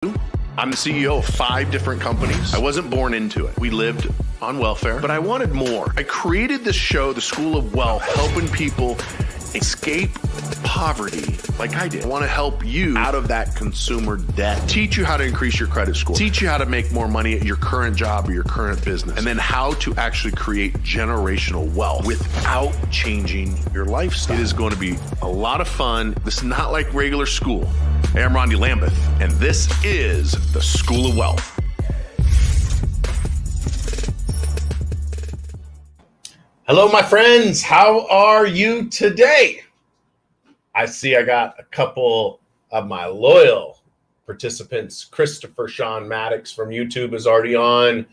I'm the CEO of 5 different companies. I wasn't born into it. We lived on welfare, but I wanted more. I created this show, The School of Wealth, helping people escape poverty like I did. I want to help you out of that consumer debt, teach you how to increase your credit score, teach you how to make more money at your current job or your current business, and then how to actually create generational wealth without changing your lifestyle. It is going to be a lot of fun. This is not like regular school. Hey, I'm Rondi Lambeth, and this is the School of Wealth. Hello, my friends. How are you today? I see I got a couple of my loyal participants. Christopher Sean Maddox from YouTube is already on,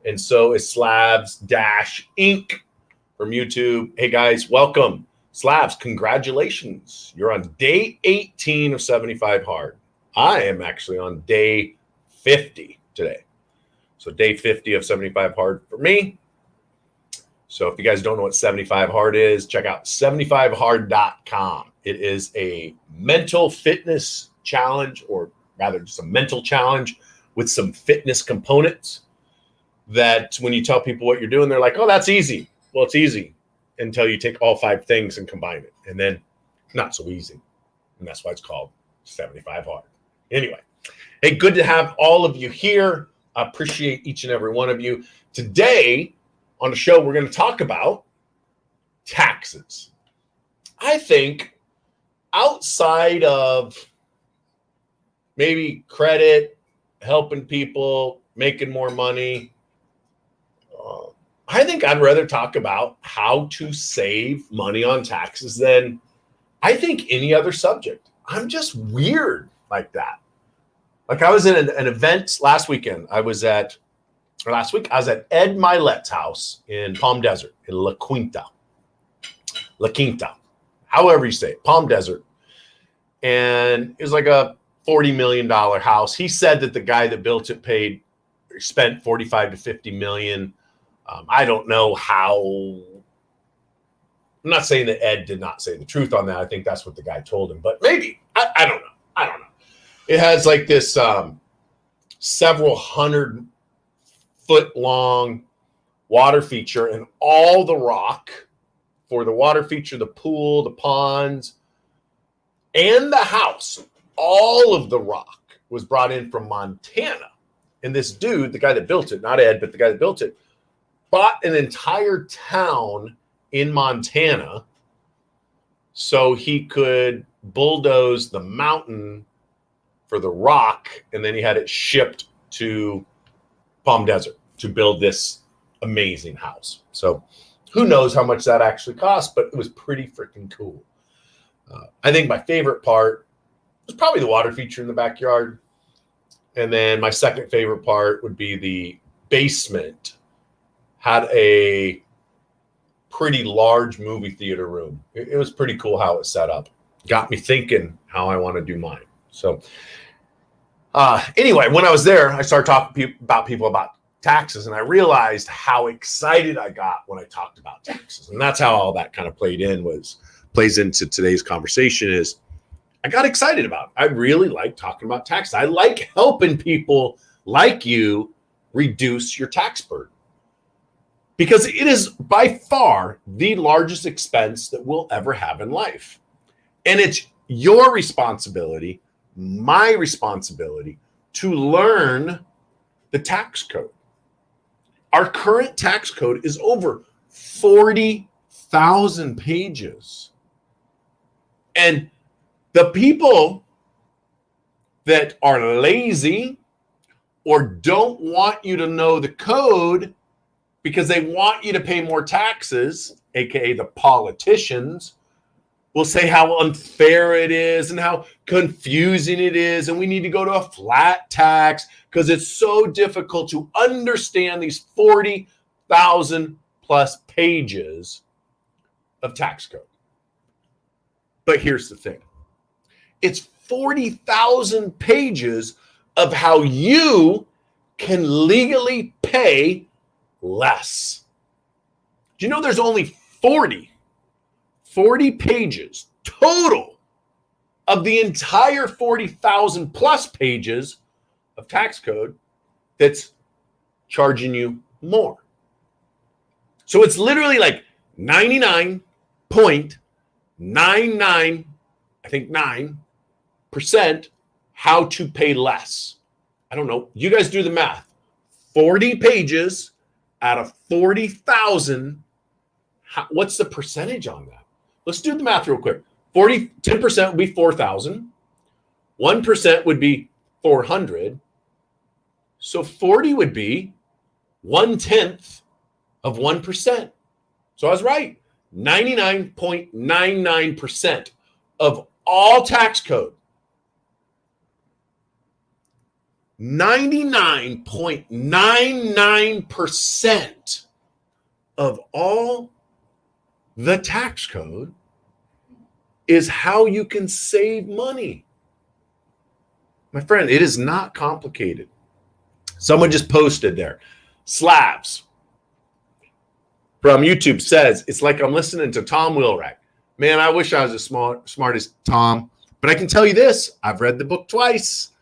and so is Slabs-Inc. from YouTube. Hey, guys, welcome. Slabs, congratulations. You're on day 18 of 75 Hard. I am actually on day 50 today. So day 50 of 75 Hard for me. So if you guys don't know what 75 Hard is, check out 75hard.com. It is a mental fitness challenge, or rather just a mental challenge with some fitness components that when you tell people what you're doing, they're like, oh, that's easy. Well, it's easy until you take all 5 things and combine it. And then not so easy. And that's why it's called 75 Hard. Anyway, hey, good to have all of you here. I appreciate each and every one of you. Today on the show, we're going to talk about taxes. I think outside of maybe credit, helping people, making more money, I think I'd rather talk about how to save money on taxes than I think any other subject. I'm just weird like that. Like I was in an event last week. I was at Ed Milet's house in Palm Desert, in La Quinta, however you say it, Palm Desert. And it was like a $40 million house. He said that the guy that built it spent 45 to 50 million. I don't know how. I'm not saying that Ed did not say the truth on that. I think that's what the guy told him, but maybe. I don't know. It has like this several 100-foot long water feature, and all the rock for the water feature, the pool, the ponds, and the house, all of the rock was brought in from Montana. And this dude, the guy that built it, not Ed, but the guy that built it, bought an entire town in Montana so he could bulldoze the mountain for the rock, and then he had it shipped to Palm Desert to build this amazing house. So who knows how much that actually cost, but it was pretty freaking cool. I think my favorite part was probably the water feature in the backyard. And then my second favorite part would be the basement had a pretty large movie theater room. It was pretty cool how it set up. Got me thinking how I want to do mine. So anyway, when I was there, I started talking about taxes, and I realized how excited I got when I talked about taxes. And that's how all that kind of plays into today's conversation is I got excited about it. I really like talking about taxes. I like helping people like you reduce your tax burden, because it is by far the largest expense that we'll ever have in life. And it's your responsibility, my responsibility, to learn the tax code. Our current tax code is over 40,000 pages. And the people that are lazy or don't want you to know the code because they want you to pay more taxes, aka the politicians, will say how unfair it is and how confusing it is, and we need to go to a flat tax because it's so difficult to understand these 40,000 plus pages of tax code. But here's the thing. It's 40,000 pages of how you can legally pay less. Do you know there's only 40 pages total of the entire 40,000 plus pages of tax code that's charging you more. So it's literally like 99.99, I think 9% how to pay less. I don't know. You guys do the math. 40 pages out of 40,000. What's the percentage on that? Let's do the math real quick. 10% would be 4,000. 1% would be 400. So 40 would be 1/10 of 1%. So I was right. 99.99% of all tax code. 99.99% of all the tax code is how you can save money. My friend, it is not complicated. Someone just posted there. Slabs from YouTube says, it's like I'm listening to Tom Wheelwright. Man, I wish I was as smart as Tom. But I can tell you this. I've read the book twice.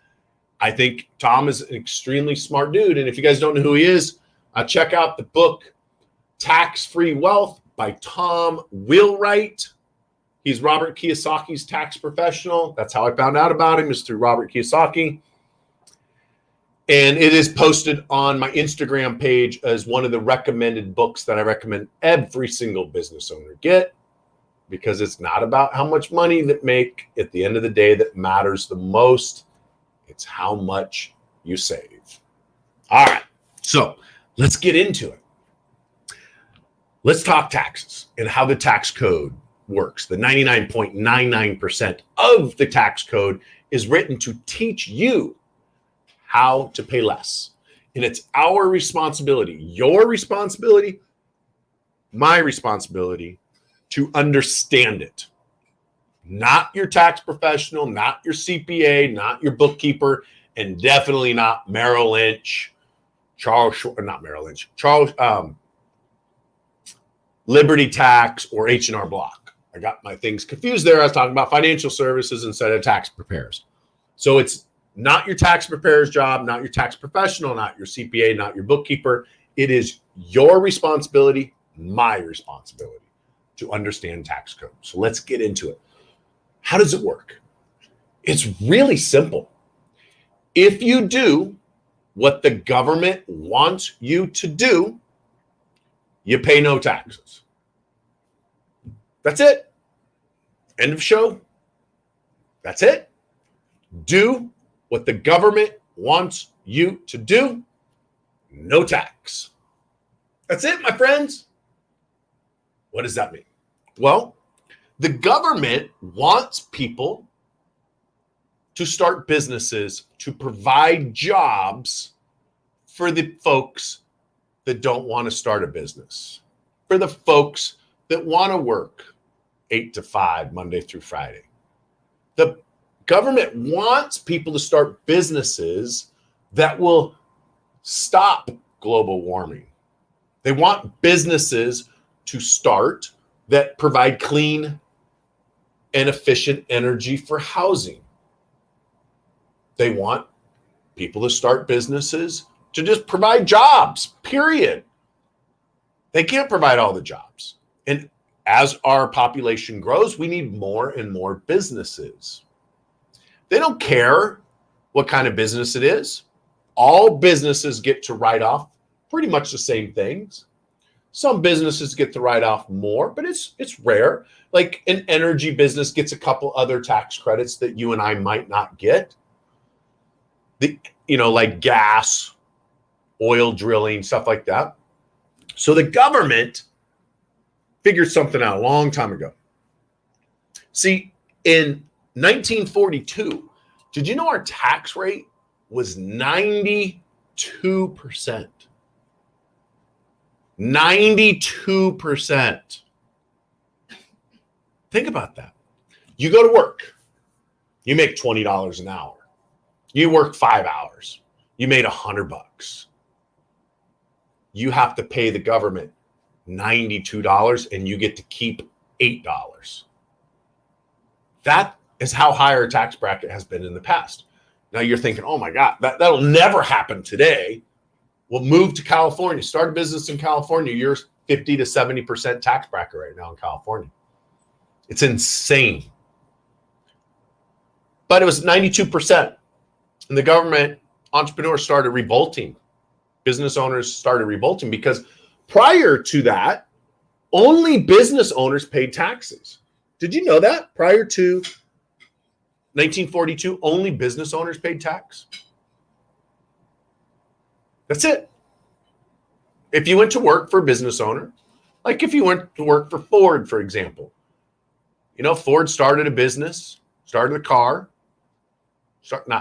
I think Tom is an extremely smart dude. And if you guys don't know who he is, check out the book Tax-Free Wealth by Tom Wheelwright. He's Robert Kiyosaki's tax professional. That's how I found out about him, is through Robert Kiyosaki. And it is posted on my Instagram page as one of the recommended books that I recommend every single business owner get, because it's not about how much money they make at the end of the day that matters the most. It's how much you save. All right, so let's get into it. Let's talk taxes and how the tax code works. The 99.99% of the tax code is written to teach you how to pay less. And it's our responsibility, your responsibility, my responsibility to understand it. Not your tax professional, not your CPA, not your bookkeeper, and definitely not Merrill Lynch, Liberty Tax, or H&R Block. I got my things confused there. I was talking about financial services instead of tax preparers. So it's not your tax preparer's job, not your tax professional, not your CPA, not your bookkeeper. It is your responsibility, my responsibility, to understand tax code. So let's get into it. How does it work? It's really simple. If you do what the government wants you to do, you pay no taxes. That's it. End of show. That's it. Do what the government wants you to do, no tax. That's it, my friends. What does that mean? Well, the government wants people to start businesses to provide jobs for the folks that don't want to start a business, for the folks that want to work 8 to 5, Monday through Friday. The government wants people to start businesses that will stop global warming. They want businesses to start that provide clean and efficient energy for housing. They want people to start businesses to just provide jobs, period. They can't provide all the jobs. And as our population grows, we need more and more businesses. They don't care what kind of business it is. All businesses get to write off pretty much the same things. Some businesses get to write off more, but it's rare. Like an energy business gets a couple other tax credits that you and I might not get. Like gas, oil drilling, stuff like that. So the government figured something out a long time ago. See, in 1942, did you know our tax rate was 92%? 92%. Think about that. You go to work. You make $20 an hour. You work 5 hours. You made $100. You have to pay the government $92 and you get to keep $8. That is how high our tax bracket has been in the past. Now you're thinking, oh my God, that'll never happen today. Well, move to California, start a business in California. You're 50 to 70% tax bracket right now in California. It's insane. But it was 92%. And the government entrepreneurs started revolting. Business owners started revolting because prior to that, only business owners paid taxes. Did you know that? Prior to 1942, only business owners paid tax. That's it. If you went to work for a business owner, like if you went to work for Ford, for example, Ford started a business, started a car.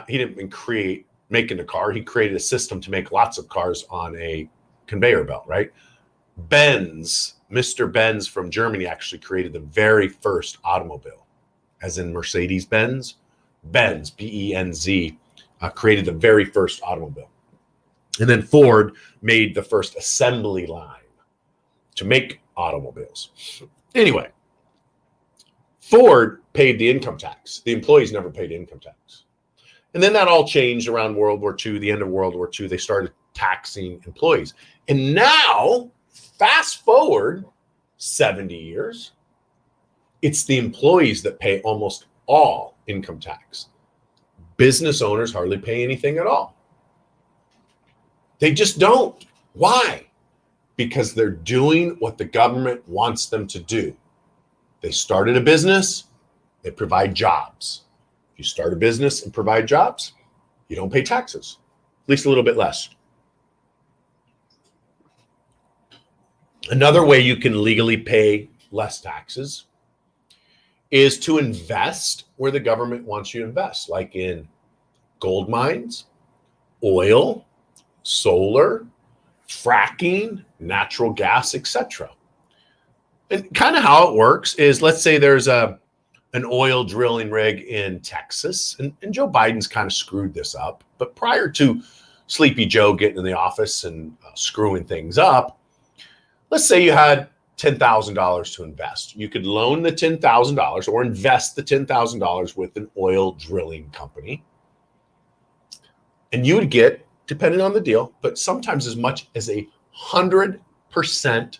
He didn't create making a car. He created a system to make lots of cars on a conveyor belt, right? Mr. Benz from Germany actually created the very first automobile, as in Mercedes-Benz. Benz, B-E-N-Z, created the very first automobile. And then Ford made the first assembly line to make automobiles. Anyway, Ford paid the income tax. The employees never paid income tax. And then that all changed around World War II, the end of World War II. They started taxing employees. And now, fast forward 70 years, it's the employees that pay almost all income tax. Business owners hardly pay anything at all. They just don't. Why? Because they're doing what the government wants them to do. They started a business, they provide jobs. If you start a business and provide jobs, you don't pay taxes, at least a little bit less. Another way you can legally pay less taxes is to invest where the government wants you to invest, like in gold mines, oil, solar, fracking, natural gas, etc. And kind of how it works is, let's say there's an oil drilling rig in Texas, and Joe Biden's kind of screwed this up. But prior to Sleepy Joe getting in the office and screwing things up, let's say you had $10,000 to invest. You could loan the $10,000 or invest the $10,000 with an oil drilling company. And you would get, depending on the deal, but sometimes as much as 100%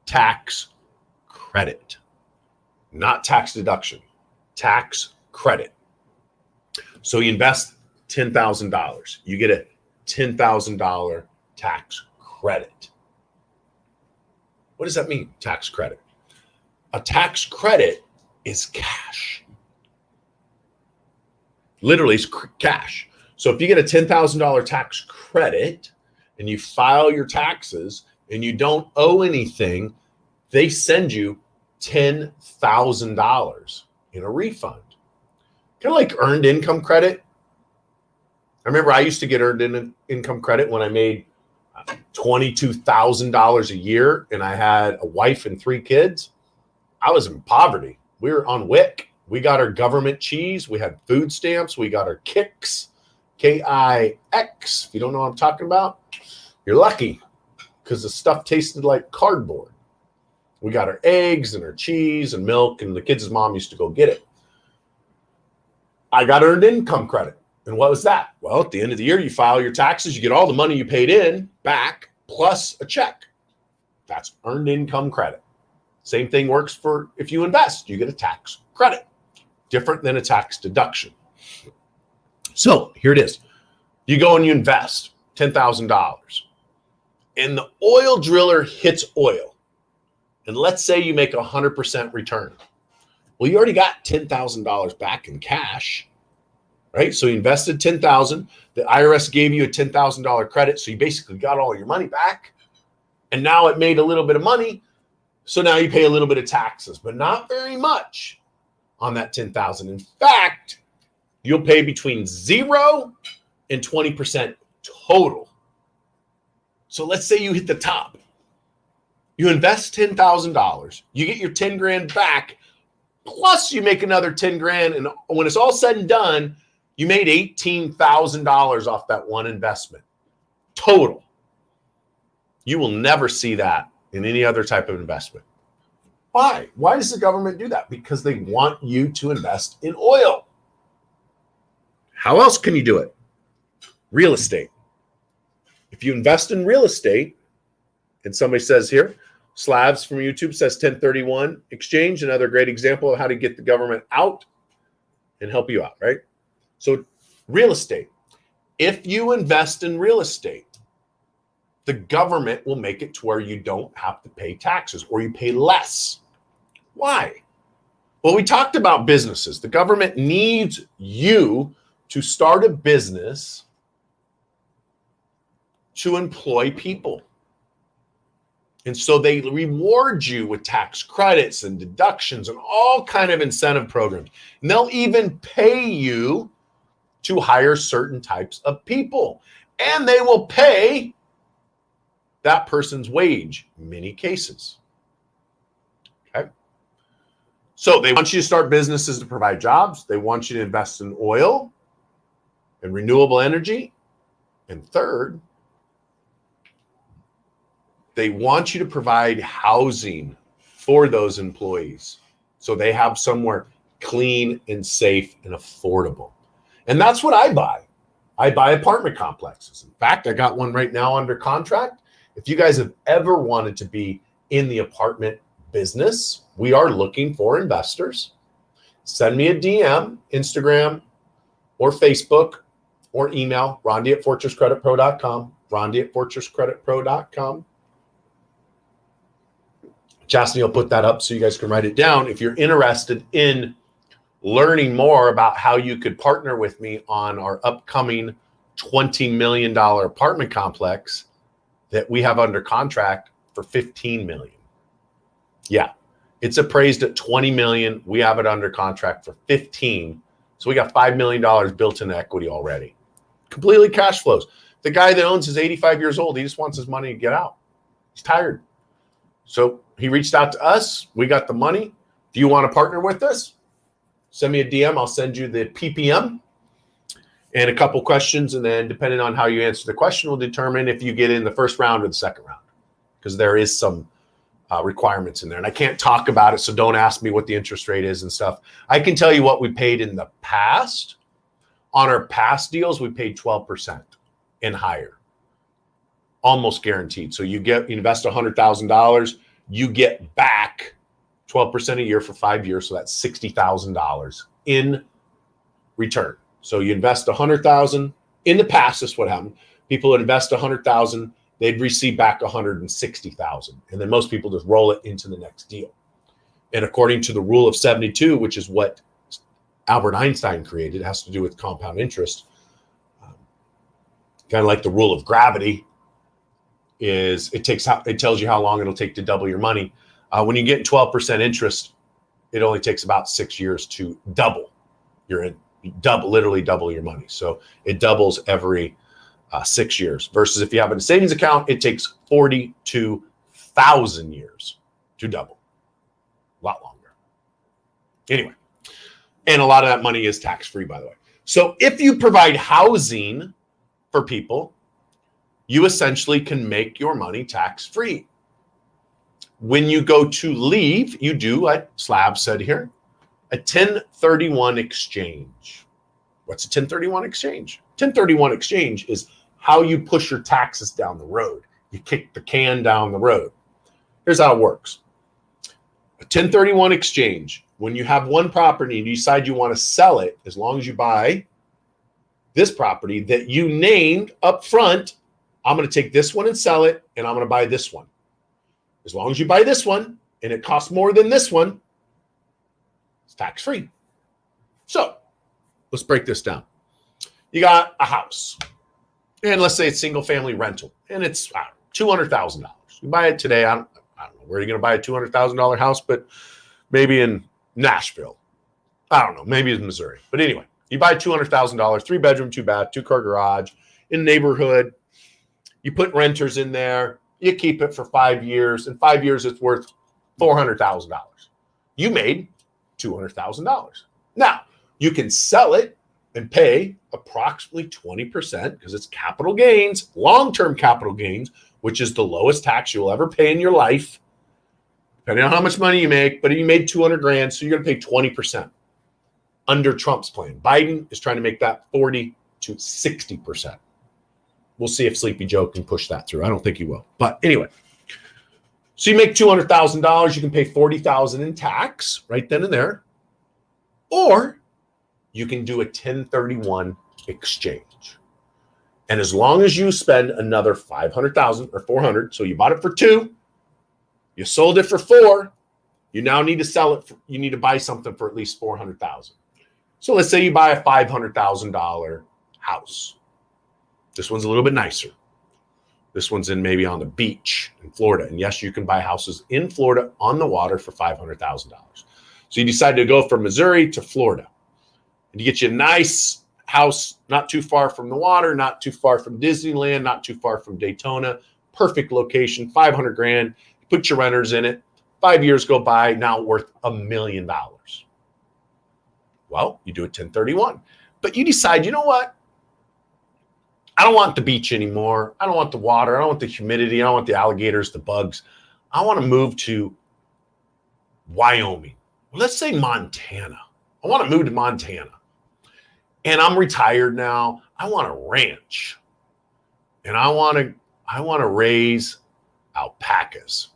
tax credit. Not tax deduction, tax credit. So you invest $10,000. You get a $10,000 tax credit. What does that mean, tax credit? A tax credit is cash. Literally, it's cash. So if you get a $10,000 tax credit and you file your taxes and you don't owe anything, they send you $10,000 in a refund. Kind of like earned income credit. I remember I used to get earned income credit when I made $22,000 a year and I had a wife and 3 kids. I was in poverty. We were on WIC. We got our government cheese. We had food stamps. We got our kicks, K-I-X. If you don't know what I'm talking about, you're lucky because the stuff tasted like cardboard. We got our eggs and our cheese and milk, and the kids' mom used to go get it. I got earned income credit. And what was that? Well, at the end of the year, you file your taxes, you get all the money you paid in back, plus a check. That's earned income credit. Same thing works for if you invest, you get a tax credit. Different than a tax deduction. So here it is. You go and you invest $10,000. And the oil driller hits oil. And let's say you make 100% return. Well, you already got $10,000 back in cash. Right? So you invested $10,000. The IRS gave you a $10,000 credit. So you basically got all your money back. And now it made a little bit of money. So now you pay a little bit of taxes, but not very much on that $10,000. In fact, you'll pay between 0 and 20% total. So let's say you hit the top. You invest $10,000. You get your 10 grand back. Plus you make another 10 grand. And when it's all said and done, you made $18,000 off that one investment total. You will never see that in any other type of investment. Why? Why does the government do that? Because they want you to invest in oil. How else can you do it? Real estate. If you invest in real estate, and somebody says here, Slabs from YouTube says 1031 exchange, another great example of how to get the government out and help you out, right? So real estate. If you invest in real estate, the government will make it to where you don't have to pay taxes or you pay less. Why? Well, we talked about businesses. The government needs you to start a business to employ people. And so they reward you with tax credits and deductions and all kind of incentive programs. And they'll even pay you to hire certain types of people. And they will pay that person's wage in many cases. Okay. So they want you to start businesses to provide jobs. They want you to invest in oil and renewable energy. And third, they want you to provide housing for those employees so they have somewhere clean and safe and affordable. And that's what I buy. I buy apartment complexes. In fact, I got one right now under contract. If you guys have ever wanted to be in the apartment business, we are looking for investors. Send me a DM, Instagram, or Facebook, or email, Rondi@fortresscreditpro.com, Rondi@fortresscreditpro.com. Chastity will put that up so you guys can write it down. If you're interested in learning more about how you could partner with me on our upcoming $20 million apartment complex that we have under contract for $15 million. Yeah, it's appraised at $20 million. We have it under contract for $15. So we got $5 million built in equity already. Completely cash flows. The guy that owns is 85 years old. He just wants his money to get out. He's tired. So he reached out to us. We got the money. Do you want to partner with us? Send me a DM. I'll send you the PPM and a couple questions. And then depending on how you answer the question will determine if you get in the first round or the second round, because there is some requirements in there. And I can't talk about it, so don't ask me what the interest rate is and stuff. I can tell you what we paid in the past. On our past deals, we paid 12% and higher. Almost guaranteed. So you invest $100,000, you get back 12% a year for 5 years. So that's $60,000 in return. So you invest $100,000. In the past, this is what happened. People would invest $100,000, they'd receive back $160,000. And then most people just roll it into the next deal. And according to the rule of 72, which is what Albert Einstein created, it has to do with compound interest. Kind of like the rule of gravity. It tells you how long it'll take to double your money. When you get 12% interest, it only takes about 6 years to literally double your money. So it doubles every 6 years. Versus if you have a savings account, it takes 42,000 years to double. A lot longer. Anyway, and a lot of that money is tax-free, by the way. So if you provide housing for people, you essentially can make your money tax-free. When you go to leave, you do, like Slab said here, a 1031 exchange. What's a 1031 exchange? 1031 exchange is how you push your taxes down the road. You kick the can down the road. Here's how it works. A 1031 exchange, when you have one property and you decide you want to sell it, as long as you buy this property that you named up front, I'm going to take this one and sell it, and I'm going to buy this one. As long as you buy this one and it costs more than this one, it's tax-free. So let's break this down. You got a house, and let's say it's single-family rental, and it's $200,000. You buy it today. I don't know where you're going to buy a $200,000 house, but maybe in Nashville. I don't know. Maybe in Missouri. But anyway, you buy $200,000, 3-bedroom, 2-bath, 2-car garage in the neighborhood. You put renters in there. You keep it for 5 years. In 5 years, it's worth $400,000. You made $200,000. Now, you can sell it and pay approximately 20% because it's capital gains, long-term capital gains, which is the lowest tax you'll ever pay in your life, depending on how much money you make. But you made $200,000, so you're going to pay 20%. under Trump's plan. Biden is trying to make that 40 to 60%. We'll see if Sleepy Joe can push that through. I don't think he will. But anyway, so you make $200,000, you can pay $40,000 in tax right then and there. Or you can do a 1031 exchange. And as long as you spend another $500,000 or $400,000, so you bought it for $2, you sold it for $4, you now need to sell it. You need to buy something for at least $400,000. So let's say you buy a $500,000 house. This one's a little bit nicer. This one's in maybe on the beach in Florida. And yes, you can buy houses in Florida on the water for $500,000. So you decide to go from Missouri to Florida. And you get you a nice house, not too far from the water, not too far from Disneyland, not too far from Daytona. Perfect location, $500,000. You put your renters in it. 5 years go by, now worth $1 million. Well, you do a 1031. But you decide, you know what? I don't want the beach anymore. I don't want the water. I don't want the humidity. I don't want the alligators, the bugs. I want to move to Wyoming. Well, let's say Montana. I want to move to Montana. And I'm retired now. I want a ranch. And I want to raise alpacas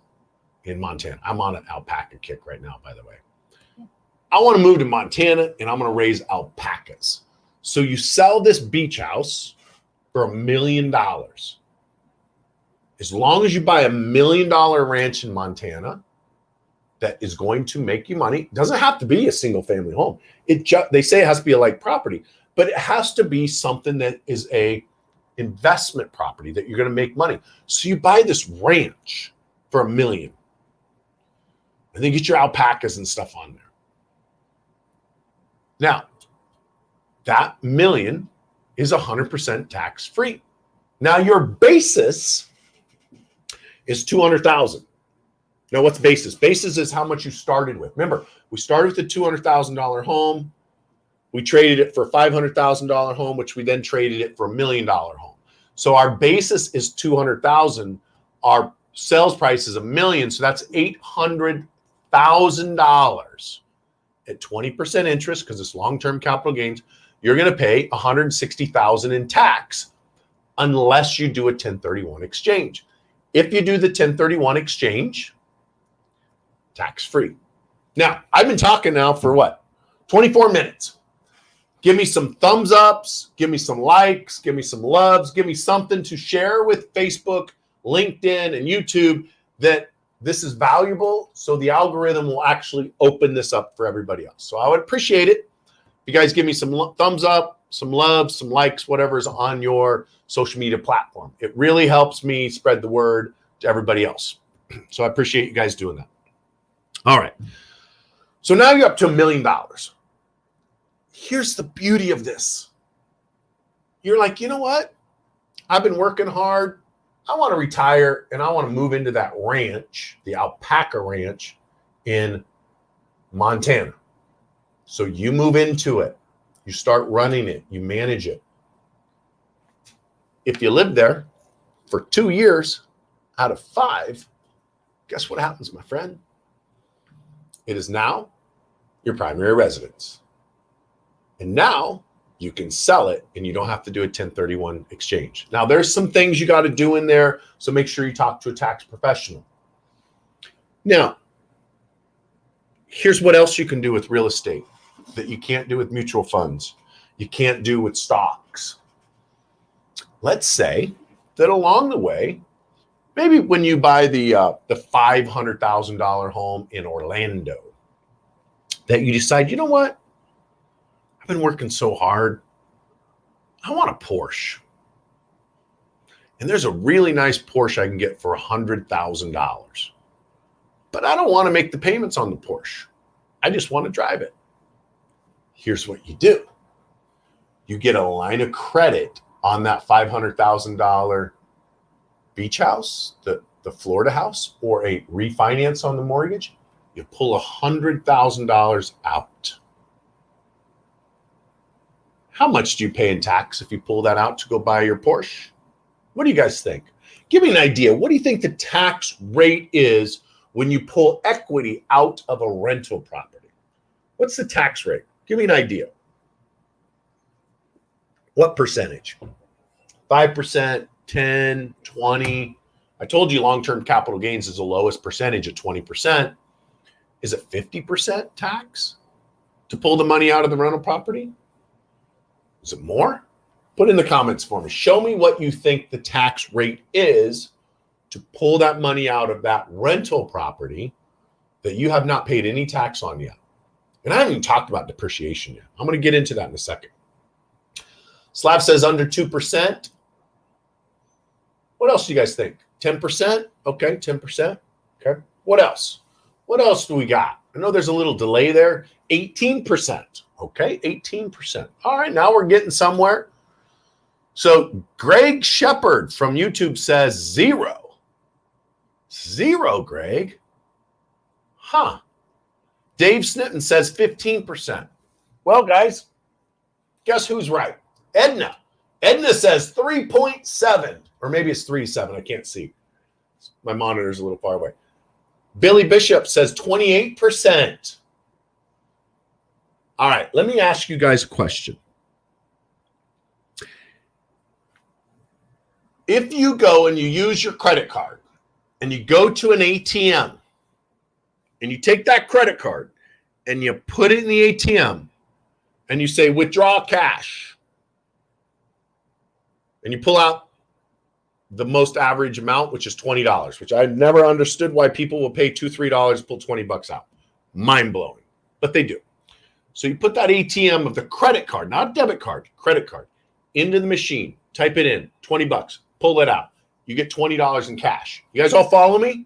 in Montana. I'm on an alpaca kick right now, by the way. I want to move to Montana and I'm going to raise alpacas. So you sell this beach house for $1 million. As long as you buy $1 million ranch in Montana that is going to make you money, it doesn't have to be a single family home. They say it has to be a like property, but it has to be something that is a investment property that you're going to make money. So you buy this ranch for $1 million, and then get your alpacas and stuff on there. Now, that $1 million is 100% tax-free. Now, your basis is $200,000. Now, what's basis? Basis is how much you started with. Remember, we started with a $200,000 home. We traded it for a $500,000 home, which we then traded it for $1 million home. So our basis is $200,000. Our sales price is $1 million. So that's $800,000 at 20% interest, because it's long-term capital gains. You're going to pay $160,000 in tax unless you do a 1031 exchange. If you do the 1031 exchange, tax-free. Now, I've been talking now for what? 24 minutes. Give me some thumbs ups, give me some likes, give me some loves, give me something to share with Facebook, LinkedIn, and YouTube that this is valuable, so the algorithm will actually open this up for everybody else. So I would appreciate it if you guys give me some thumbs up, some loves, some likes, whatever is on your social media platform. It really helps me spread the word to everybody else. So I appreciate you guys doing that. All right. So now you're up to $1 million. Here's the beauty of this. You're like, you know what? I've been working hard. I want to retire and I want to move into that ranch, the alpaca ranch in Montana. So you move into it. You start running it. You manage it. If you live there for 2 years out of 5, guess what happens, my friend? It is now your primary residence. And now you can sell it and you don't have to do a 1031 exchange. Now, there's some things you got to do in there, so make sure you talk to a tax professional. Now, here's what else you can do with real estate that you can't do with mutual funds. You can't do with stocks. Let's say that along the way, maybe when you buy the $500,000 home in Orlando, that you decide, you know what? I've been working so hard. I want a Porsche. And there's a really nice Porsche I can get for $100,000. But I don't want to make the payments on the Porsche. I just want to drive it. Here's what you do. You get a line of credit on that $500,000 beach house, the Florida house, or a refinance on the mortgage. You pull $100,000 out. How much do you pay in tax if you pull that out to go buy your Porsche? What do you guys think? Give me an idea. What do you think the tax rate is when you pull equity out of a rental property? What's the tax rate? Give me an idea. What percentage? 5%, 10, 20. I told you long-term capital gains is the lowest percentage at 20%. Is it 50% tax to pull the money out of the rental property? Is it more? Put in the comments for me. Show me what you think the tax rate is to pull that money out of that rental property that you have not paid any tax on yet. And I haven't even talked about depreciation yet. I'm going to get into that in a second. Slav says under 2%. What else do you guys think? 10%? Okay, 10%. Okay. What else? What else do we got? I know there's a little delay there. 18%. Okay, 18%. All right, now we're getting somewhere. So Greg Shepard from YouTube says 0. 0, Greg. Huh. Dave Snitten says 15%. Well, guys, guess who's right? Edna. Edna says 3.7, or maybe it's 3.7. I can't see. My monitor's a little far away. Billy Bishop says 28%. All right, let me ask you guys a question. If you go and you use your credit card and you go to an ATM and you take that credit card and you put it in the ATM and you say withdraw cash and you pull out the most average amount, which is $20, which I never understood why people will pay $2, $3 to pull $20 out. Mind blowing, but they do. So you put that ATM of the credit card, not debit card, credit card, into the machine, type it in, $20, pull it out. You get $20 in cash. You guys all follow me?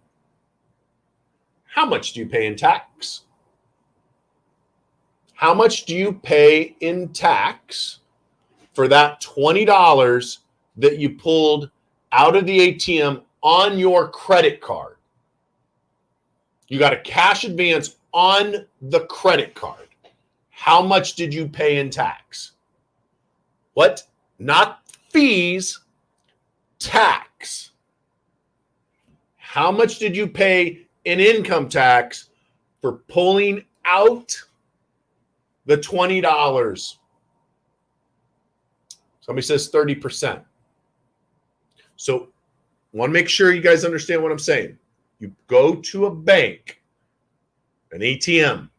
How much do you pay in tax? How much do you pay in tax for that $20 that you pulled out of the ATM on your credit card? You got a cash advance on the credit card. How much did you pay in tax? What? Not fees, tax. How much did you pay in income tax for pulling out the $20? Somebody says 30%. So I want to make sure you guys understand what I'm saying. You go to a bank, an ATM,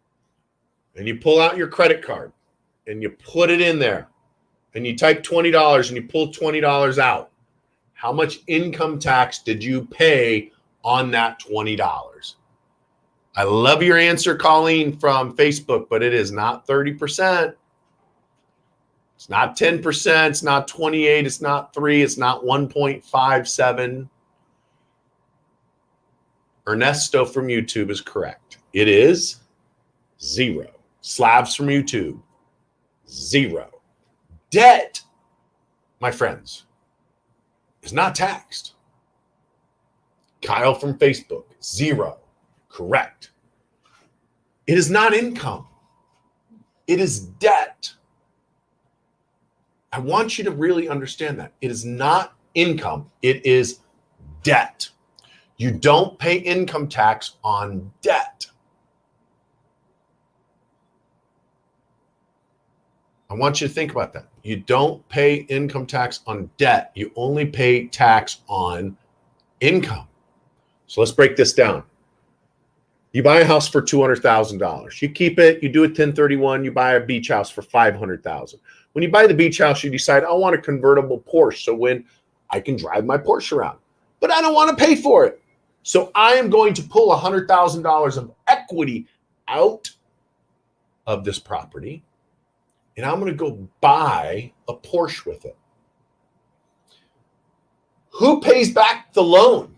and you pull out your credit card and you put it in there and you type $20 and you pull $20 out. How much income tax did you pay on that $20? I love your answer, Colleen, from Facebook, but it is not 30%. It's not 10%. It's not 28. It's not 3. It's not 1.57. Ernesto from YouTube is correct. It is 0. Slavs from YouTube, 0. Debt, my friends, is not taxed. Kyle from Facebook, 0. Correct. It is not income. It is debt. I want you to really understand that. It is not income. It is debt. You don't pay income tax on debt. I want you to think about that. You don't pay income tax on debt. You only pay tax on income. So let's break this down. You buy a house for $200,000. You keep it, you do a 1031, you buy a beach house for $500,000. When you buy the beach house, you decide, I want a convertible Porsche so when I can drive my Porsche around. But I don't want to pay for it. So I am going to pull $100,000 of equity out of this property, and I'm going to go buy a Porsche with it. Who pays back the loan?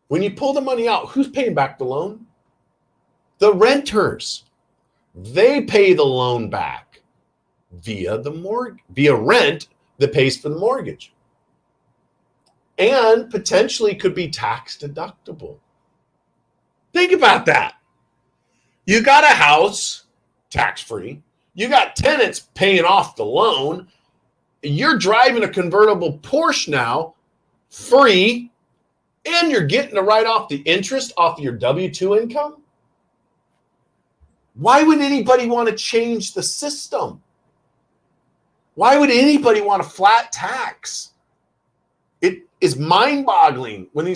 When you pull the money out, who's paying back the loan? The renters. They pay the loan back via rent that pays for the mortgage. And potentially could be tax deductible. Think about that. You got a house, tax-free. You got tenants paying off the loan. You're driving a convertible Porsche now, free, and you're getting to write off the interest off your W-2 income. Why would anybody want to change the system? Why would anybody want a flat tax? It is mind-boggling when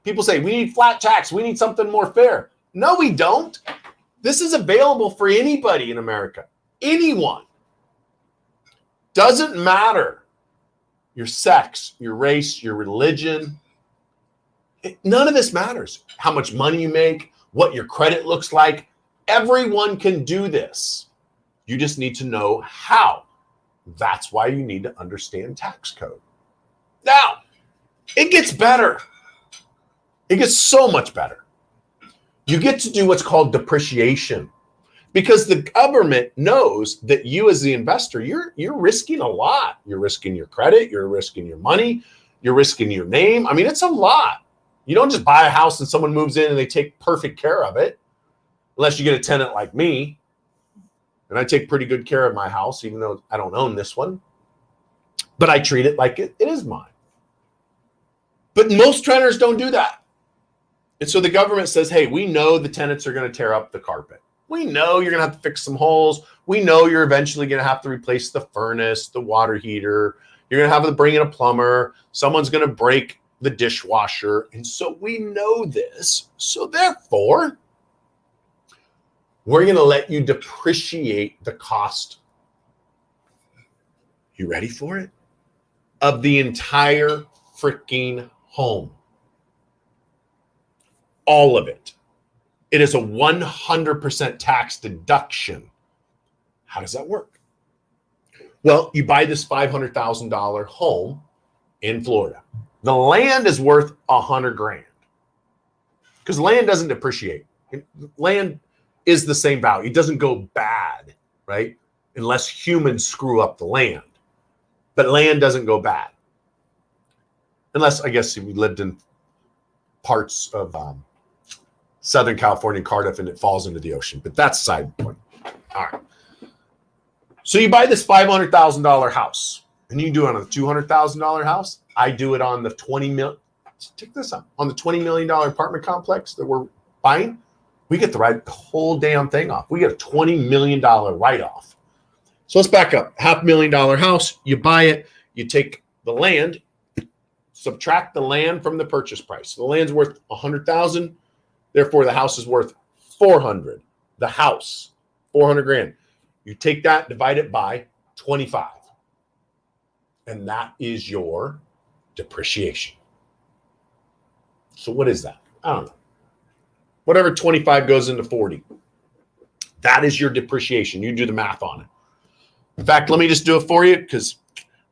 people say, we need flat tax, we need something more fair. No, we don't. This is available for anybody in America. Anyone. Doesn't matter your sex, your race, your religion. None of this matters. How much money you make, what your credit looks like. Everyone can do this. You just need to know how. That's why you need to understand tax code. Now, it gets better. It gets so much better. You get to do what's called depreciation, because the government knows that you as the investor, you're risking a lot. You're risking your credit, you're risking your money, you're risking your name. I mean, it's a lot. You don't just buy a house and someone moves in and they take perfect care of it, unless you get a tenant like me. And I take pretty good care of my house, even though I don't own this one. But I treat it like it is mine. But most renters don't do that. And so the government says, hey, we know the tenants are going to tear up the carpet. We know you're going to have to fix some holes. We know you're eventually going to have to replace the furnace, the water heater. You're going to have to bring in a plumber. Someone's going to break the dishwasher. And so we know this. So therefore, we're going to let you depreciate the cost. You ready for it? Of the entire freaking home. All of it. It is a 100% tax deduction. How does that work? Well, you buy this $500,000 home in Florida. The land is worth $100,000 because land doesn't depreciate. Land is the same value. It doesn't go bad, right? Unless humans screw up the land. But land doesn't go bad. Unless, I guess, if we lived in parts of Southern California, Cardiff, and it falls into the ocean. But that's a side point. All right. So you buy this $500,000 house, and you do it on a $200,000 house. I do it on the check this out. On the $20 million apartment complex that we're buying, we get to write the whole damn thing off. We get a $20 million write-off. So let's back up. $500,000 house, you buy it, you take the land, subtract the land from the purchase price. The land's worth $100,000. Therefore, the house is worth $400,000. The house, $400,000. You take that, divide it by 25. And that is your depreciation. So what is that? I don't know. Whatever 25 goes into 40. That is your depreciation. You do the math on it. In fact, let me just do it for you because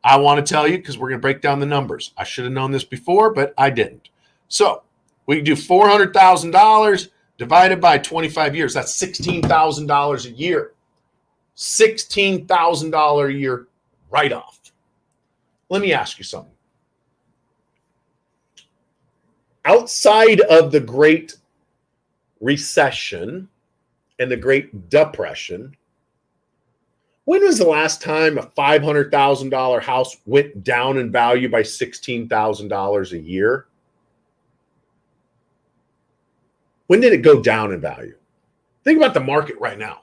I want to tell you, because we're going to break down the numbers. I should have known this before, but I didn't. So we can do $400,000 divided by 25 years. That's $16,000 a year. $16,000 a year write-off. Let me ask you something. Outside of the Great Recession and the Great Depression, when was the last time a $500,000 house went down in value by $16,000 a year? When did it go down in value? Think about the market right now.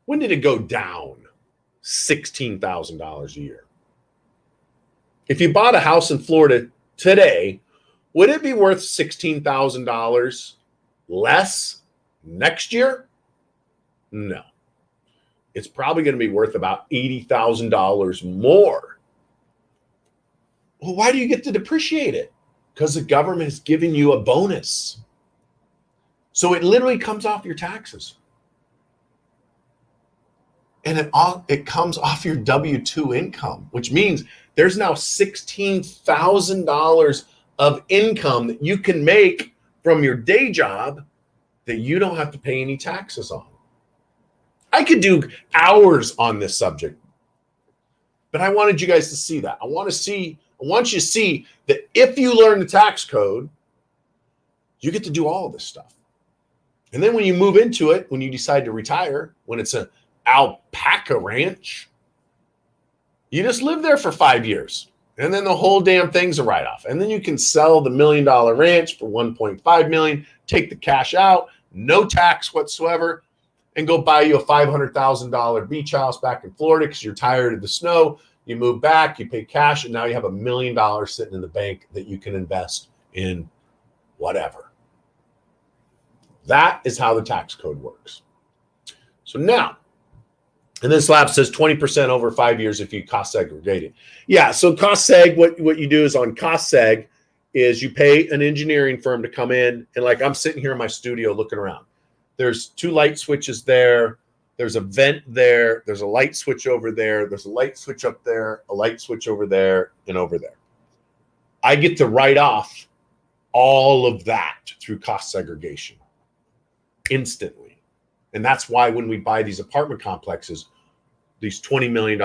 When did it go down $16,000 a year? If you bought a house in Florida today, would it be worth $16,000 less next year? No. It's probably going to be worth about $80,000 more. Well, why do you get to depreciate it? Because the government is giving you a bonus. So it literally comes off your taxes. And it comes off your W-2 income, which means there's now $16,000 of income that you can make from your day job that you don't have to pay any taxes on. I could do hours on this subject, but I wanted you guys to see that. I want you to see that if you learn the tax code, you get to do all of this stuff. And then when you move into it, when you decide to retire, when it's an alpaca ranch, you just live there for 5 years. And then the whole damn thing's a write-off. And then you can sell the $1 million ranch for $1.5 million, take the cash out, no tax whatsoever, and go buy you a $500,000 beach house back in Florida because you're tired of the snow. You move back, you pay cash, and now you have $1 million sitting in the bank that you can invest in whatever. That is how the tax code works. So now, and then SLAP says 20% over 5 years if you cost segregate it. Yeah, so cost seg, what you do is on cost seg is you pay an engineering firm to come in, and like I'm sitting here in my studio looking around. There's 2 light switches there. There's a vent there. There's a light switch over there. There's a light switch up there, a light switch over there, and over there. I get to write off all of that through cost segregation instantly. And that's why when we buy these apartment complexes, these $20 million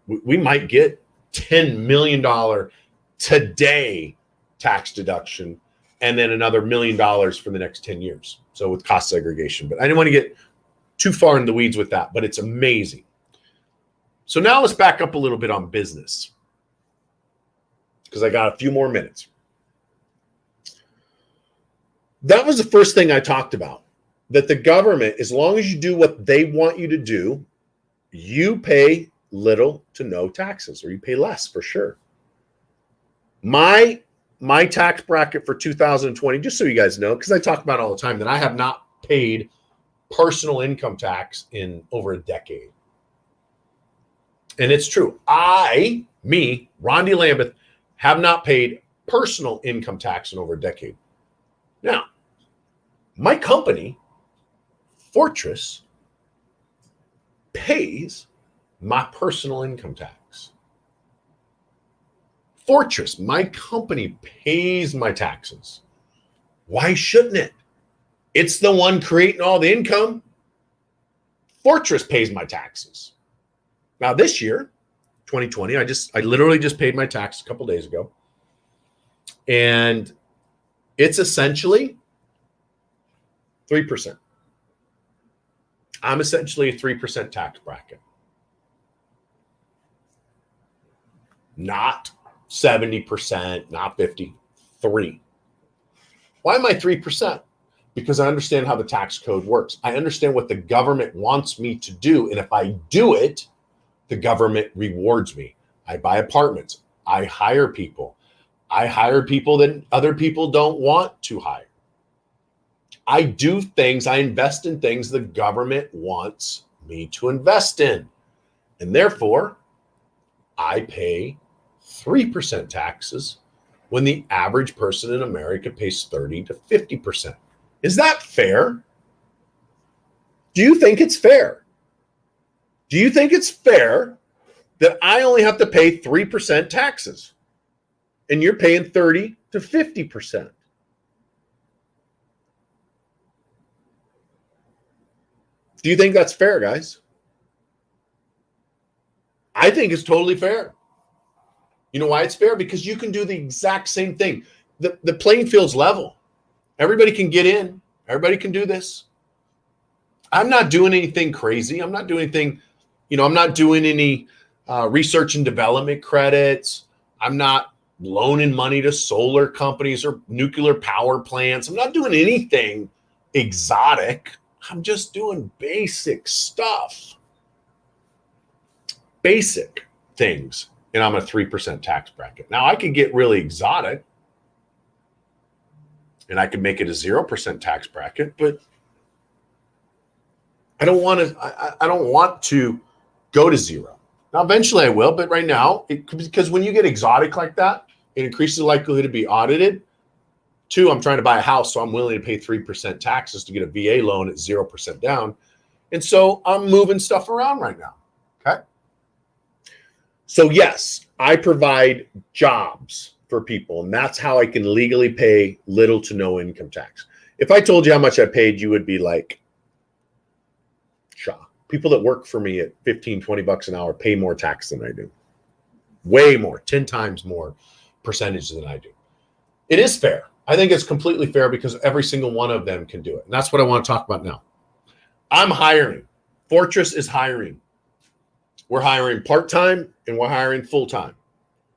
we might get $10 million today tax deduction, and then another $1 million for the next 10 years. So with cost segregation, but I didn't want to get too far in the weeds with that, but it's amazing. So now let's back up a little bit on business because I got a few more minutes. That was the first thing I talked about, that the government, as long as you do what they want you to do, you pay little to no taxes, or you pay less for sure. My tax bracket for 2020, just so you guys know, because I talk about it all the time, that I have not paid personal income tax in over a decade. And it's true. Rondi Lambeth, have not paid personal income tax in over a decade. Now, my company, Fortress, pays my personal income tax. Fortress, my company, pays my taxes. Why shouldn't it? It's the one creating all the income. Fortress pays my taxes. Now this year, 2020, I literally just paid my tax a couple days ago. And it's essentially 3%. I'm essentially a 3% tax bracket. Not 70%, not 50, 3. Why am I 3%? Because I understand how the tax code works. I understand what the government wants me to do. And if I do it, the government rewards me. I buy apartments. I hire people. I hire people that other people don't want to hire. I do things, I invest in things the government wants me to invest in. And therefore, I pay 3% taxes when the average person in America pays 30 to 50%. Is that fair? Do you think it's fair? Do you think it's fair that I only have to pay 3% taxes and you're paying 30 to 50%? Do you think that's fair, guys? I think it's totally fair. You know why it's fair? Because you can do the exact same thing. The playing field's level. Everybody can get in. Everybody can do this. I'm not doing anything crazy. I'm not doing anything, I'm not doing any research and development credits. I'm not loaning money to solar companies or nuclear power plants. I'm not doing anything exotic. I'm just doing basic stuff. Basic things. And I'm a 3% tax bracket. Now I could get really exotic and I could make it a 0% tax bracket, but I don't want to go to 0. Now eventually I will, but right now, because when you get exotic like that, it increases the likelihood to be audited. 2, I'm trying to buy a house, so I'm willing to pay 3% taxes to get a VA loan at 0% down. And so I'm moving stuff around right now. Okay. So yes, I provide jobs for people, and that's how I can legally pay little to no income tax. If I told you how much I paid, you would be like, shocked. People that work for me at 15, 20 bucks an hour pay more tax than I do. Way more, 10 times more percentage than I do. It is fair. I think it's completely fair because every single one of them can do it. And that's what I want to talk about now. I'm hiring. Fortress is hiring. We're hiring part-time and we're hiring full-time.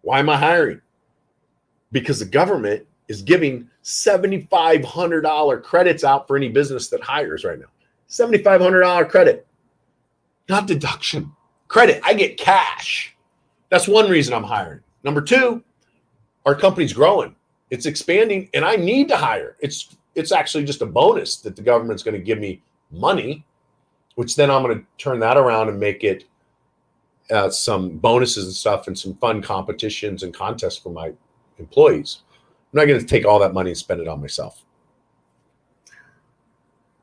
Why am I hiring? Because the government is giving $7,500 credits out for any business that hires right now. $7,500 credit, not deduction. Credit, I get cash. That's one reason I'm hiring. Number two, our company's growing. It's expanding, and I need to hire. It's actually just a bonus that the government's going to give me money, which then I'm going to turn that around and make it some bonuses and stuff and some fun competitions and contests for my employees. I'm not going to take all that money and spend it on myself.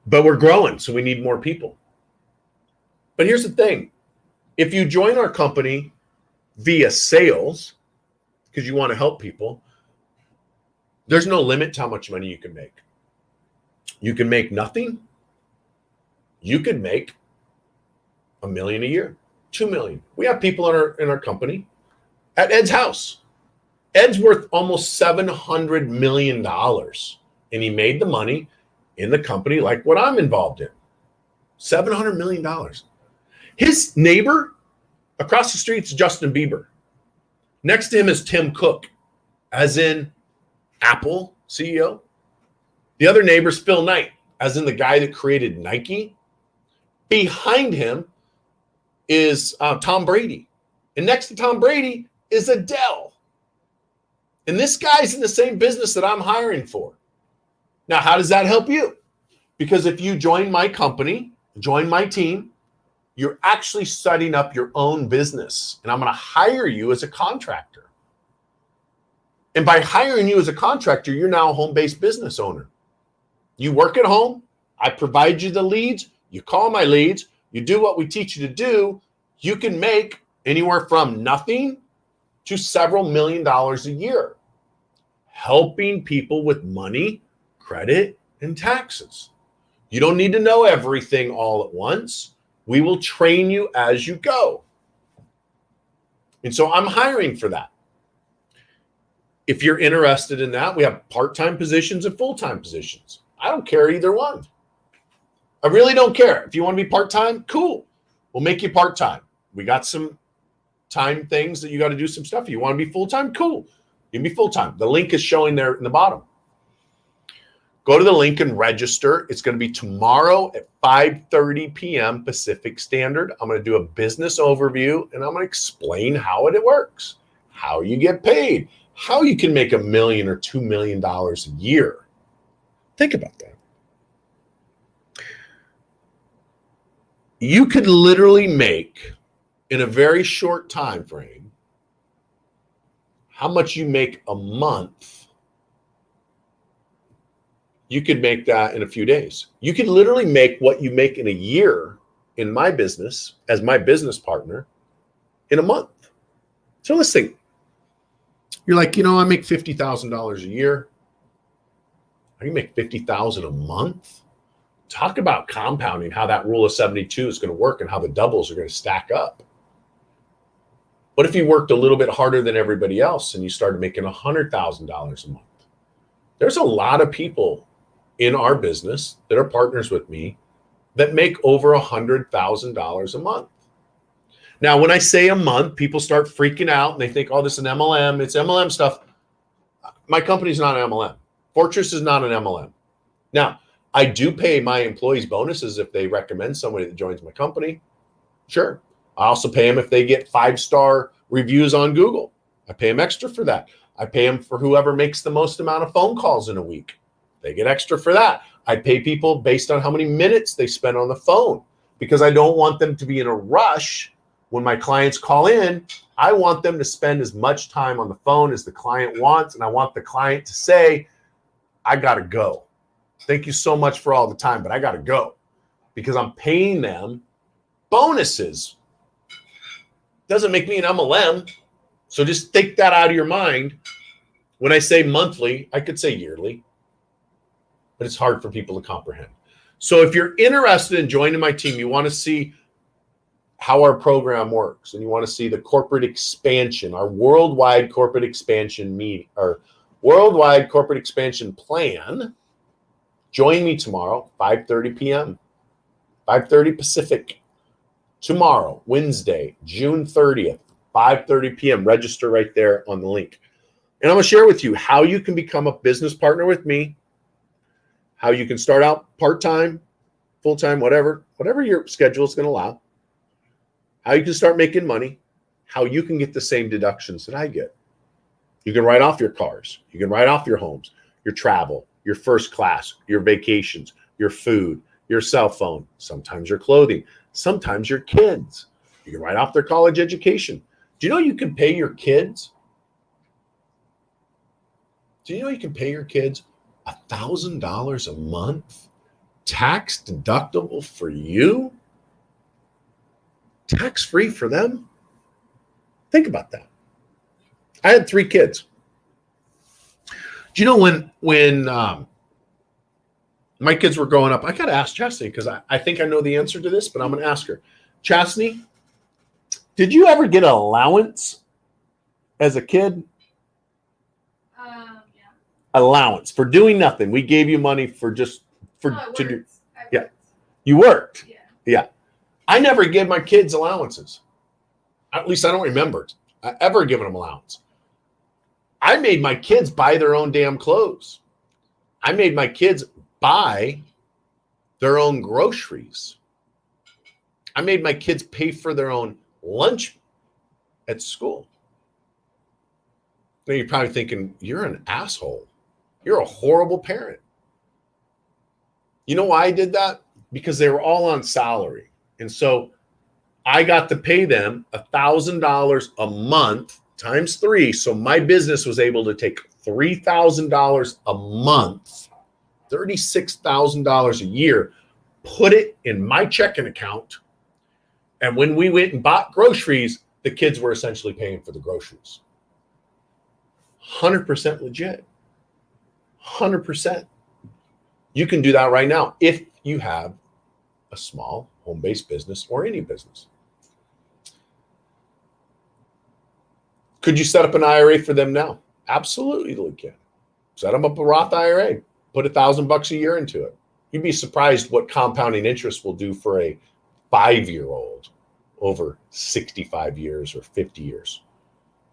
But we're growing, so we need more people. But here's the thing. If you join our company via sales, because you want to help people, there's no limit to how much money you can make. You can make nothing. You could make $1 million a year, $2 million. We have people in our company at Ed's house. Ed's worth almost $700 million, and he made the money in the company like what I'm involved in. $700 million. His neighbor across the street is Justin Bieber. Next to him is Tim Cook, as in Apple CEO. The other neighbor is Phil Knight, as in the guy that created Nike. Behind him is Tom Brady. And next to Tom Brady is Adele. And this guy's in the same business that I'm hiring for. Now, how does that help you? Because if you join my company, join my team, you're actually setting up your own business. And I'm going to hire you as a contractor. And by hiring you as a contractor, you're now a home-based business owner. You work at home. I provide you the leads. You call my leads. You do what we teach you to do. You can make anywhere from nothing to several $1 million a year, helping people with money, credit, and taxes. You don't need to know everything all at once. We will train you as you go. And so I'm hiring for that. If you're interested in that, we have part-time positions and full-time positions. I don't care either one. I really don't care. If you want to be part-time, cool. We'll make you part-time. We got some time things that you got to do some stuff. You want to be full-time? Cool. You can be full-time. The link is showing there in the bottom. Go to the link and register. It's going to be tomorrow at 5:30 p.m. Pacific Standard. I'm going to do a business overview, and I'm going to explain how it works, how you get paid, how you can make $1 million or $2 million a year. Think about that. You could literally make, in a very short time frame, how much you make a month. You could make that in a few days. You could literally make what you make in a year in my business as my business partner in a month. So let's think. You're like, I make $50,000 a year. I can make $50,000 a month. Talk about compounding, how that rule of 72 is going to work and how the doubles are going to stack up. What if you worked a little bit harder than everybody else and you started making $100,000 a month? There's a lot of people in our business that are partners with me that make over $100,000 a month. Now, when I say a month, people start freaking out and they think, oh, this is an MLM. It's MLM stuff. My company's not an MLM. Fortress is not an MLM. Now, I do pay my employees bonuses if they recommend somebody that joins my company. Sure. I also pay them if they get 5-star reviews on Google. I pay them extra for that. I pay them for whoever makes the most amount of phone calls in a week. They get extra for that. I pay people based on how many minutes they spend on the phone because I don't want them to be in a rush when my clients call in. I want them to spend as much time on the phone as the client wants, and I want the client to say, I got to go. Thank you so much for all the time, but I got to go because I'm paying them bonuses. Doesn't make me an MLM. So just take that out of your mind. When I say monthly, I could say yearly, but it's hard for people to comprehend. So if you're interested in joining my team, you want to see how our program works, and you want to see the corporate expansion, our worldwide corporate expansion worldwide corporate expansion plan, join me tomorrow, 5:30 p.m., 5:30 Pacific. Tomorrow, Wednesday, June 30th, 5:30 p.m. Register right there on the link. And I'm going to share with you how you can become a business partner with me, how you can start out part-time, full-time, whatever your schedule is going to allow, how you can start making money, how you can get the same deductions that I get. You can write off your cars. You can write off your homes, your travel, your first class, your vacations, your food, your cell phone, sometimes your clothing, sometimes your kids. You can write off their college education. Do you know you can pay your kids? Do you know you can pay your kids $1,000 a month, tax deductible for you, tax free for them? Think about that. I had 3 kids. Do you know when my kids were growing up, I got to ask Chastity because I think I know the answer to this, but I'm going to ask her. Chastity, did you ever get an allowance as a kid? Yeah. Allowance for doing nothing. We gave you money to do. Yeah. You worked. Yeah. I never gave my kids allowances. At least I don't remember ever giving them allowance. I made my kids buy their own damn clothes. I made my kids buy their own groceries. I made my kids pay for their own lunch at school. Now you're probably thinking, you're an asshole. You're a horrible parent. You know why I did that? Because they were all on salary. And so I got to pay them $1,000 a month times 3. So my business was able to take $3,000 a month, $36,000 a year, put it in my checking account. And when we went and bought groceries, the kids were essentially paying for the groceries. 100% legit. 100%. You can do that right now if you have a small home-based business or any business. Could you set up an IRA for them now? Absolutely, you can. Set them up a Roth IRA. Put $1,000 a year into it. You'd be surprised what compounding interest will do for a 5-year-old over 65 years or 50 years.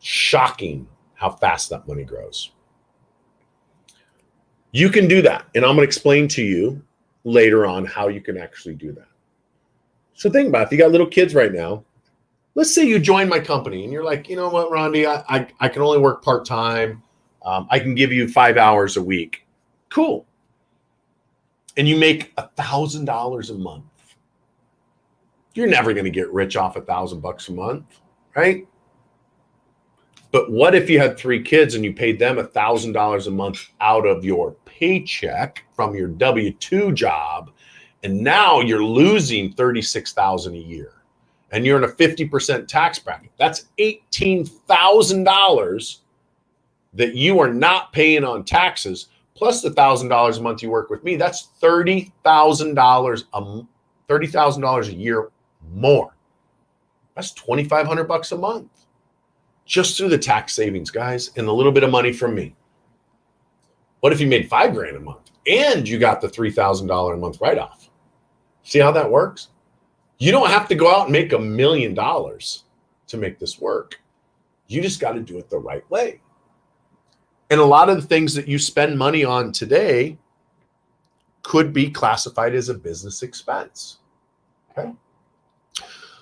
Shocking how fast that money grows. You can do that. And I'm going to explain to you later on how you can actually do that. So think about it. If you got little kids right now, let's say you join my company and you're like, you know what, Rondi, I can only work part-time. I can give you 5 hours a week. Cool. And you make $1,000 a month. You're never going to get rich off $1,000 a month, right? But what if you had 3 kids and you paid them $1,000 a month out of your paycheck from your W-2 job, and now you're losing $36,000 a year, and you're in a 50% tax bracket? That's $18,000 that you are not paying on taxes, plus the $1,000 a month you work with me. That's $30,000 a year more. That's $2,500 a month. Just through the tax savings, guys, and a little bit of money from me. What if you made $5,000 a month and you got the $3,000 a month write-off? See how that works? You don't have to go out and make $1 million to make this work. You just got to do it the right way. And a lot of the things that you spend money on today could be classified as a business expense. Okay.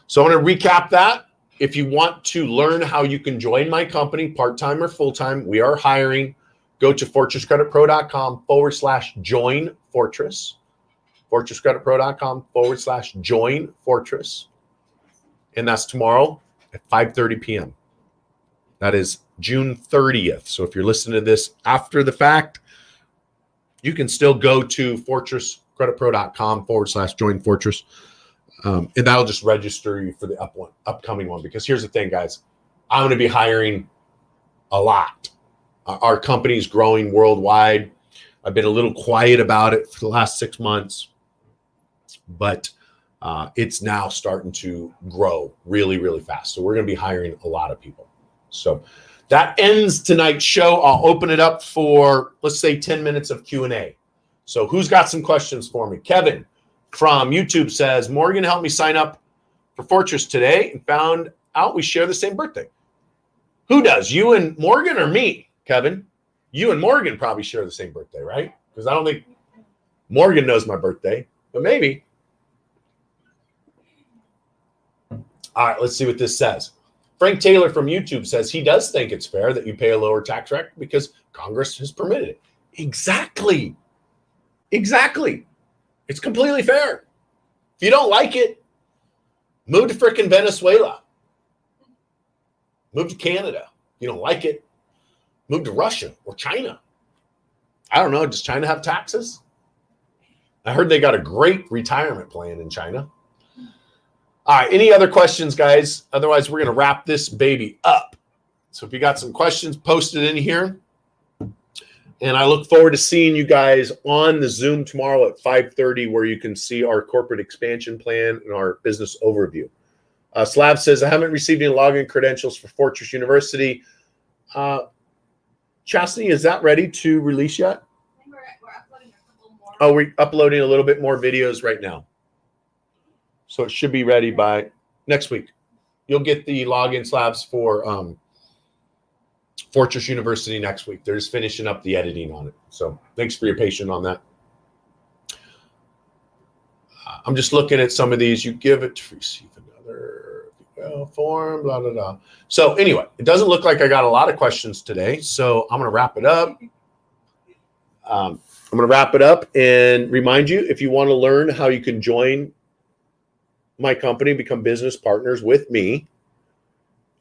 So I'm going to recap that. If you want to learn how you can join my company, part-time or full-time, we are hiring. Go to fortresscreditpro.com/join Fortress. fortresscreditpro.com/join Fortress. And that's tomorrow at 5:30 p.m. That is June 30th. So if you're listening to this after the fact, you can still go to fortresscreditpro.com/join Fortress. And that'll just register you for the upcoming one. Because here's the thing, guys. I'm going to be hiring a lot. Our company is growing worldwide. I've been a little quiet about it for the last 6 months. But it's now starting to grow really, really fast. So we're going to be hiring a lot of people. So that ends tonight's show. I'll open it up for, let's say, 10 minutes of Q&A. So who's got some questions for me? Kevin from YouTube says, Morgan helped me sign up for Fortress today and found out we share the same birthday. Who does? You and Morgan or me? Kevin. You and Morgan probably share the same birthday, right? Because I don't think Morgan knows my birthday, but maybe. All right, let's see what this says. Frank Taylor from YouTube says he does think it's fair that you pay a lower tax rate because Congress has permitted it. Exactly. It's completely fair. If you don't like it, move to frickin' Venezuela. Move to Canada. You don't like it, move to Russia or China. I don't know. Does China have taxes? I heard they got a great retirement plan in China. All right. Any other questions, guys? Otherwise, we're going to wrap this baby up. So if you got some questions, post it in here. And I look forward to seeing you guys on the Zoom tomorrow at 5:30, where you can see our corporate expansion plan and our business overview. Slav says, I haven't received any login credentials for Fortress University. Chastity, is that ready to release yet? I think we're uploading a couple more. Oh, we're uploading a little bit more videos right now. So it should be ready by next week. You'll get the login slabs for Fortress University next week. They're just finishing up the editing on it. So thanks for your patience on that. I'm just looking at some of these. You give it to receive another form, blah, blah, blah. So anyway, it doesn't look like I got a lot of questions today. So I'm going to wrap it up. I'm going to wrap it up and remind you, if you want to learn how you can join my company, become business partners with me,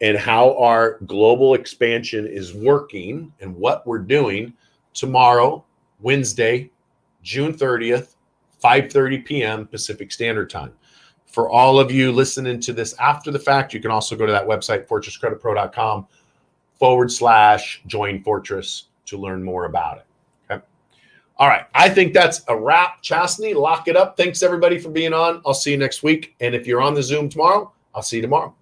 and how our global expansion is working and what we're doing, tomorrow, Wednesday, June 30th, 5:30 p.m. Pacific Standard Time. For all of you listening to this after the fact, you can also go to that website, fortresscreditpro.com/join Fortress to learn more about it. Okay. All right. I think that's a wrap. Chastity, lock it up. Thanks everybody for being on. I'll see you next week. And if you're on the Zoom tomorrow, I'll see you tomorrow.